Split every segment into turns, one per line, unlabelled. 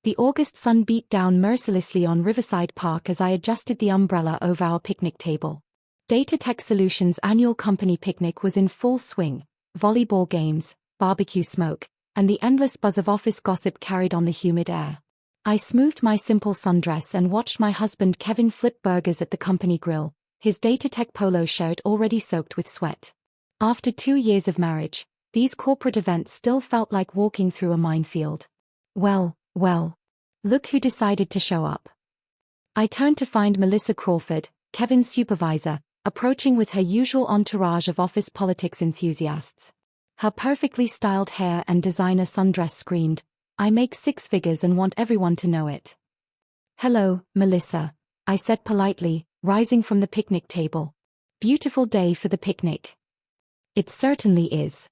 The August sun beat down mercilessly on Riverside Park as I adjusted the umbrella over our picnic table. Datatech Solutions' annual company picnic was in full swing. Volleyball games, barbecue smoke, and the endless buzz of office gossip carried on the humid air. I smoothed my simple sundress and watched my husband Kevin flip burgers at the company grill, his Datatech polo shirt already soaked with sweat. After 2 years of marriage, these corporate events still felt like walking through a minefield. Well, look who decided to show up. I turned to find Melissa Crawford, Kevin's supervisor, approaching with her usual entourage of office politics enthusiasts. Her perfectly styled hair and designer sundress screamed, "I make 6 figures and want everyone to know it." "Hello, Melissa," I said politely, rising from the picnic table. "Beautiful day for the picnic." "It certainly is."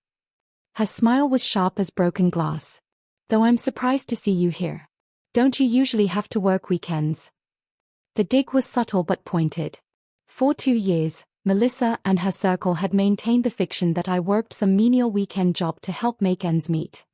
Her smile was sharp as broken glass. "Though I'm surprised to see you here. Don't you usually have to work weekends?" The dig was subtle but pointed. For 2 years, Melissa and her circle had maintained the fiction that I worked some menial weekend job to help make ends meet.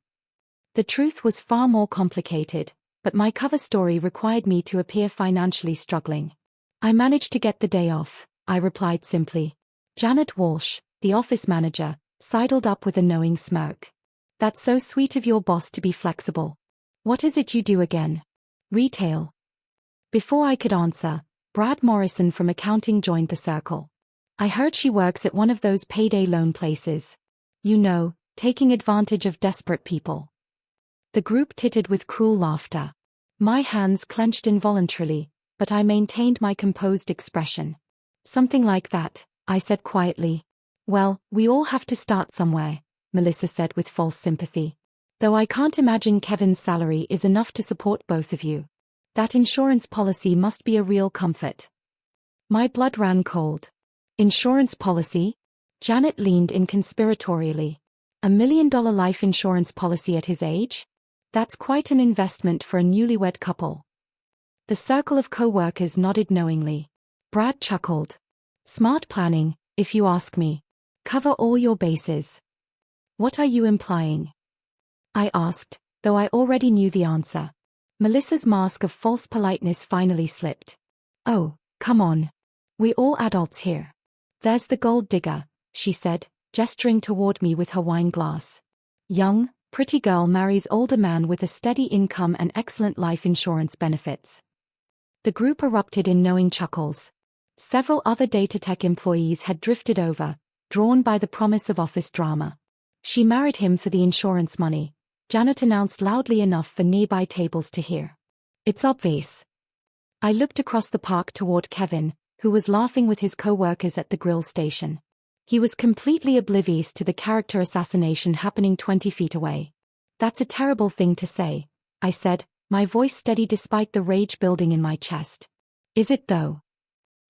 The truth was far more complicated, but my cover story required me to appear financially struggling. "I managed to get the day off," I replied simply. Janet Walsh, the office manager, sidled up with a knowing smirk. "That's so sweet of your boss to be flexible. What is it you do again?" "Retail." Before I could answer, Brad Morrison from accounting joined the circle. "I heard she works at one of those payday loan places. You know, taking advantage of desperate people." The group tittered with cruel laughter. My hands clenched involuntarily, but I maintained my composed expression. "Something like that," I said quietly. "Well, we all have to start somewhere," Melissa said with false sympathy. "Though I can't imagine Kevin's salary is enough to support both of you. That insurance policy must be a real comfort." My blood ran cold. "Insurance policy?" Janet leaned in conspiratorially. "$1 million life insurance policy at his age? That's quite an investment for a newlywed couple." The circle of co-workers nodded knowingly. Brad chuckled. "Smart planning, if you ask me. Cover all your bases." "What are you implying?" I asked, though I already knew the answer. Melissa's mask of false politeness finally slipped. "Oh, come on. We're all adults here. There's the gold digger," she said, gesturing toward me with her wine glass. "Young, pretty girl marries older man with a steady income and excellent life insurance benefits." The group erupted in knowing chuckles. Several other Datatech employees had drifted over, drawn by the promise of office drama. "She married him for the insurance money," Janet announced loudly enough for nearby tables to hear. "It's obvious." I looked across the park toward Kevin, who was laughing with his co-workers at the grill station. He was completely oblivious to the character assassination happening 20 feet away. "That's a terrible thing to say," I said, my voice steady despite the rage building in my chest. "Is it though?"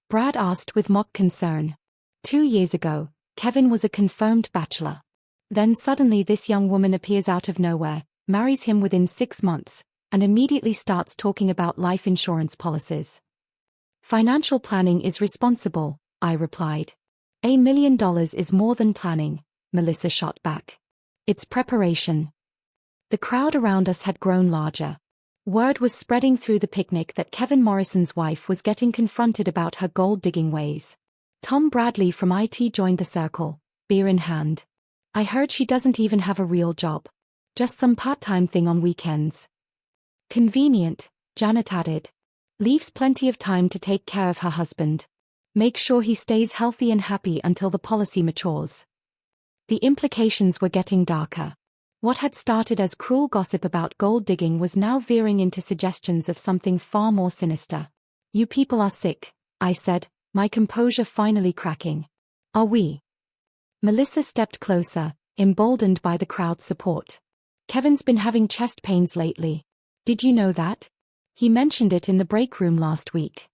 Brad asked with mock concern. 2 years ago, Kevin was a confirmed bachelor. Then suddenly this young woman appears out of nowhere, marries him within 6 months, and immediately starts talking about life insurance policies. "Financial planning is responsible," I replied. "$1 million is more than planning," Melissa shot back. "It's preparation." The crowd around us had grown larger. Word was spreading through the picnic that Kevin Morrison's wife was getting confronted about her gold-digging ways. Tom Bradley from IT joined the circle, beer in hand. "I heard she doesn't even have a real job. Just some part-time thing on weekends." "Convenient," Janet added. "Leaves plenty of time to take care of her husband. Make sure he stays healthy and happy until the policy matures." The implications were getting darker. What had started as cruel gossip about gold digging was now veering into suggestions of something far more sinister. "You people are sick," I said, my composure finally cracking. "Are we?" Melissa stepped closer, emboldened by the crowd's support. "Kevin's been having chest pains lately. Did you know that? He mentioned it in the break room last week."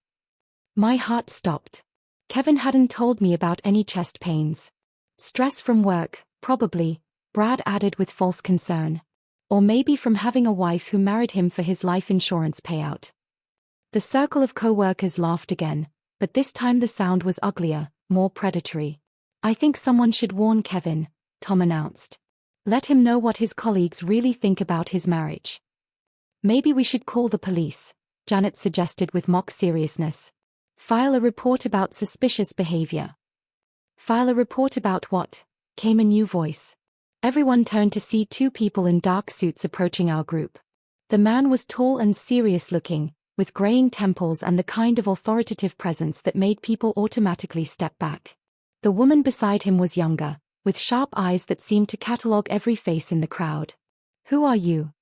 My heart stopped. Kevin hadn't told me about any chest pains. "Stress from work, probably," Brad added with false concern. "Or maybe from having a wife who married him for his life insurance payout." The circle of co-workers laughed again, but this time the sound was uglier, more predatory. "I think someone should warn Kevin," Tom announced. "Let him know what his colleagues really think about his marriage." Maybe we should call the police, Janet suggested with mock seriousness. File a report about suspicious behavior. File a report about what? Came a new voice. Everyone turned to see two people in dark suits approaching our group. The man was tall and serious-looking, with graying temples and the kind of authoritative presence that made people automatically step back. The woman beside him was younger, with sharp eyes that seemed to catalogue every face in the crowd. Who are you?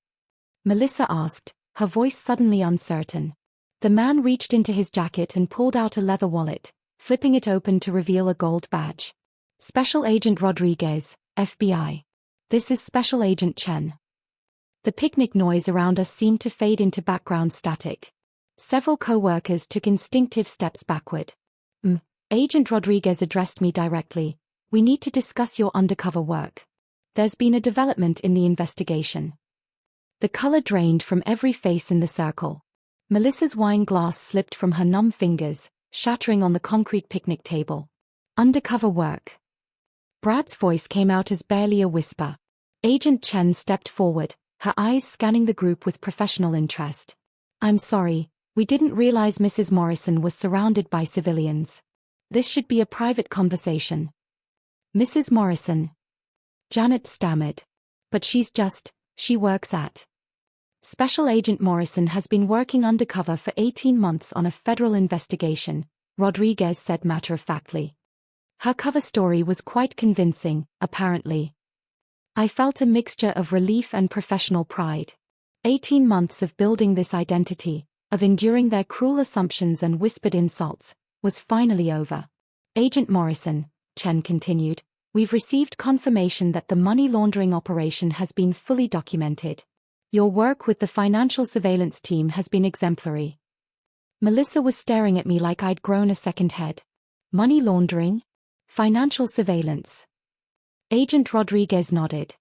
Melissa asked, her voice suddenly uncertain. The man reached into his jacket and pulled out a leather wallet, flipping it open to reveal a gold badge. Special Agent Rodriguez, FBI. This is Special Agent Chen. The picnic noise around us seemed to fade into background static. Several co-workers took instinctive steps backward. Agent Rodriguez addressed me directly. We need to discuss your undercover work. There's been a development in the investigation. The color drained from every face in the circle. Melissa's wine glass slipped from her numb fingers, shattering on the concrete picnic table. Undercover work. Brad's voice came out as barely a whisper. Agent Chen stepped forward, her eyes scanning the group with professional interest. I'm sorry, we didn't realize Mrs. Morrison was surrounded by civilians. This should be a private conversation. Mrs. Morrison. Janet stammered. But she works at. Special Agent Morrison has been working undercover for 18 months on a federal investigation, Rodriguez said matter-of-factly. Her cover story was quite convincing, apparently. I felt a mixture of relief and professional pride. 18 months of building this identity, of enduring their cruel assumptions and whispered insults, was finally over. Agent Morrison, Chen continued, we've received confirmation that the money laundering operation has been fully documented. Your work with the financial surveillance team has been exemplary. Melissa was staring at me like I'd grown a second head. Money laundering? Financial surveillance. Agent Rodriguez nodded.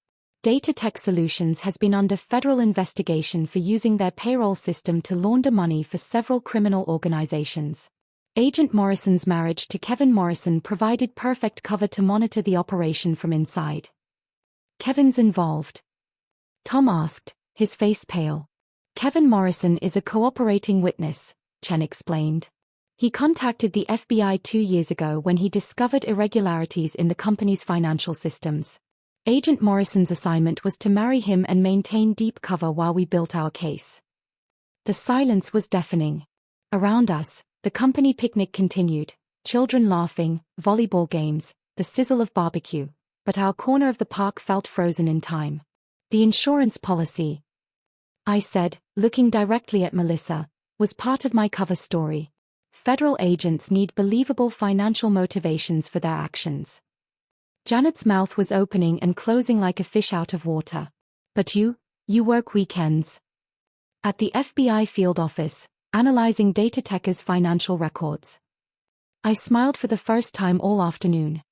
Data Tech Solutions has been under federal investigation for using their payroll system to launder money for several criminal organizations. Agent Morrison's marriage to Kevin Morrison provided perfect cover to monitor the operation from inside. Kevin's involved? Tom asked, his face pale. Kevin Morrison is a cooperating witness, Chen explained. He contacted the FBI 2 years ago when he discovered irregularities in the company's financial systems. Agent Morrison's assignment was to marry him and maintain deep cover while we built our case. The silence was deafening. Around us, the company picnic continued, children laughing, volleyball games, the sizzle of barbecue, but our corner of the park felt frozen in time. The insurance policy, I said, looking directly at Melissa, was part of my cover story. Federal agents need believable financial motivations for their actions. Janet's mouth was opening and closing like a fish out of water. But you work weekends. At the FBI field office, analyzing Data Tech's financial records. I smiled for the first time all afternoon.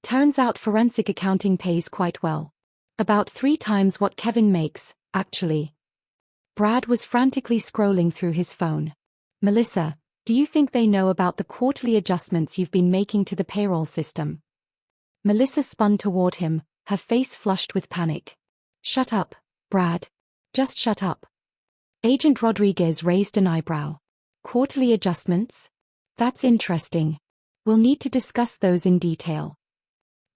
Turns out forensic accounting pays quite well. About 3 times what Kevin makes, actually. Brad was frantically scrolling through his phone. Melissa, do you think they know about the quarterly adjustments you've been making to the payroll system? Melissa spun toward him, her face flushed with panic. Shut up, Brad. Just shut up. Agent Rodriguez raised an eyebrow. Quarterly adjustments? That's interesting. We'll need to discuss those in detail.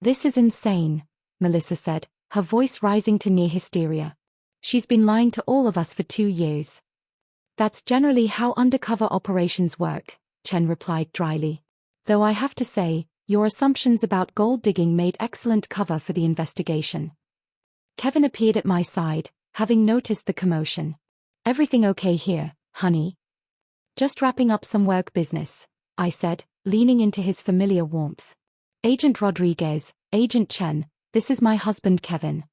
This is insane, Melissa said, her voice rising to near hysteria. She's been lying to all of us for 2 years. That's generally how undercover operations work, Chen replied dryly. Though I have to say, your assumptions about gold digging made excellent cover for the investigation. Kevin appeared at my side, having noticed the commotion. Everything okay here, honey? Just wrapping up some work business, I said, leaning into his familiar warmth. Agent Rodriguez, Agent Chen, this is my husband Kevin.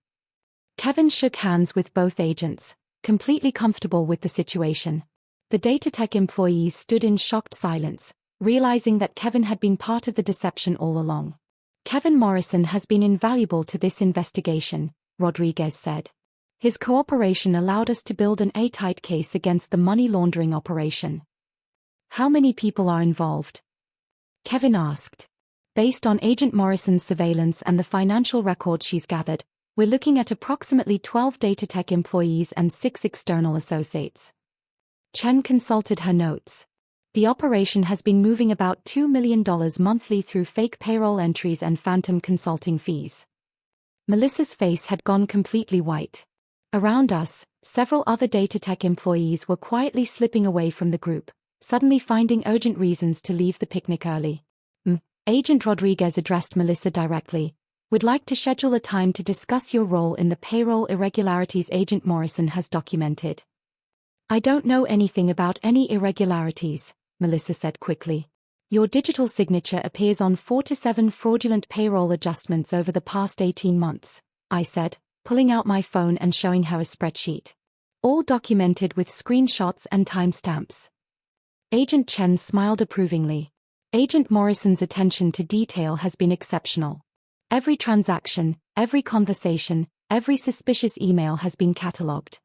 Kevin shook hands with both agents, completely comfortable with the situation. The Data Tech employees stood in shocked silence, realizing that Kevin had been part of the deception all along. Kevin Morrison has been invaluable to this investigation, Rodriguez said. His cooperation allowed us to build an airtight case against the money laundering operation. How many people are involved? Kevin asked. Based on Agent Morrison's surveillance and the financial records she's gathered, We're looking at approximately 12 Datatech employees and 6 external associates. Chen consulted her notes. The operation has been moving about $2 million monthly through fake payroll entries and phantom consulting fees. Melissa's face had gone completely white. Around us, several other Datatech employees were quietly slipping away from the group, suddenly finding urgent reasons to leave the picnic early. Agent Rodriguez addressed Melissa directly. "Would like to schedule a time to discuss your role in the payroll irregularities Agent Morrison has documented." "I don't know anything about any irregularities," Melissa said quickly. "Your digital signature appears on 4 to 7 fraudulent payroll adjustments over the past 18 months, I said, pulling out my phone and showing her a spreadsheet. "All documented with screenshots and timestamps." Agent Chen smiled approvingly. Agent Morrison's attention to detail has been exceptional. Every transaction, every conversation, every suspicious email has been catalogued.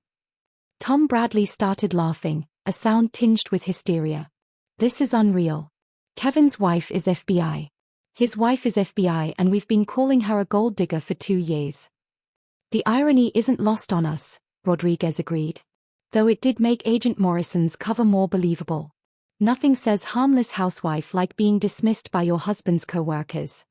Tom Bradley started laughing, a sound tinged with hysteria. "This is unreal. Kevin's wife is FBI. His wife is FBI and we've been calling her a gold digger for 2 years." "The irony isn't lost on us," Rodriguez agreed. "Though it did make Agent Morrison's cover more believable. Nothing says harmless housewife like being dismissed by your husband's co-workers."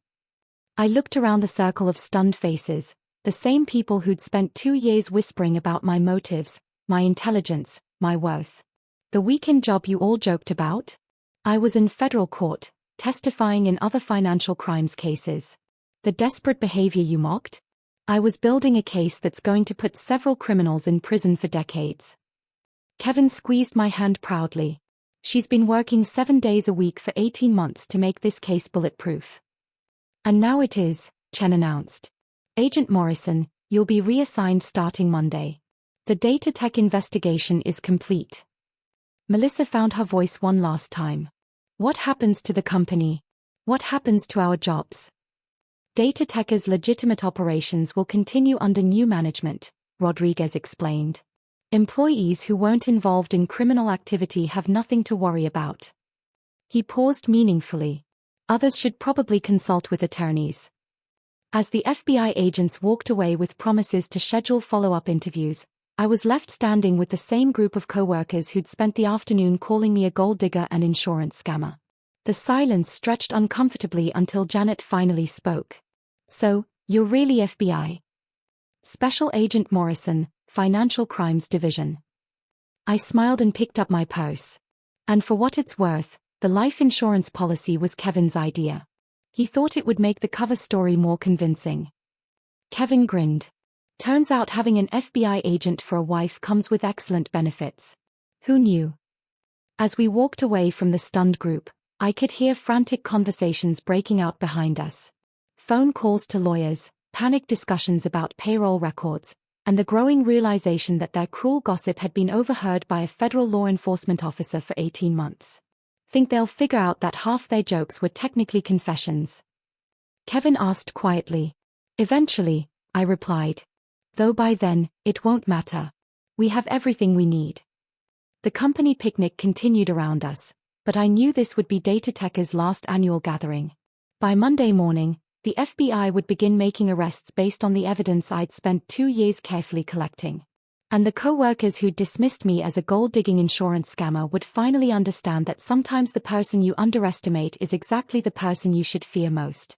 I looked around the circle of stunned faces, the same people who'd spent 2 years whispering about my motives, my intelligence, my worth. "The weekend job you all joked about? I was in federal court, testifying in other financial crimes cases. The desperate behavior you mocked? I was building a case that's going to put several criminals in prison for decades." Kevin squeezed my hand proudly. "She's been working 7 days a week for 18 months to make this case bulletproof." "And now it is," Chen announced. "Agent Morrison, you'll be reassigned starting Monday. The Datatech investigation is complete." Melissa found her voice one last time. "What happens to the company? What happens to our jobs?" "Datatech's legitimate operations will continue under new management," Rodriguez explained. "Employees who weren't involved in criminal activity have nothing to worry about." He paused meaningfully. "Others should probably consult with attorneys." As the FBI agents walked away with promises to schedule follow-up interviews, I was left standing with the same group of co-workers who'd spent the afternoon calling me a gold digger and insurance scammer. The silence stretched uncomfortably until Janet finally spoke. "So, you're really FBI?" "Special Agent Morrison, Financial Crimes Division." I smiled and picked up my purse. And for what it's worth, the life insurance policy was Kevin's idea. He thought it would make the cover story more convincing. Kevin grinned. "Turns out having an FBI agent for a wife comes with excellent benefits. Who knew?" As we walked away from the stunned group, I could hear frantic conversations breaking out behind us. Phone calls to lawyers, panicked discussions about payroll records, and the growing realization that their cruel gossip had been overheard by a federal law enforcement officer for 18 months. "Think they'll figure out that half their jokes were technically confessions?" Kevin asked quietly. "Eventually," I replied. "Though by then, it won't matter. We have everything we need." The company picnic continued around us, but I knew this would be Datatech's last annual gathering. By Monday morning, the FBI would begin making arrests based on the evidence I'd spent 2 years carefully collecting. And the co-workers who dismissed me as a gold-digging insurance scammer would finally understand that sometimes the person you underestimate is exactly the person you should fear most.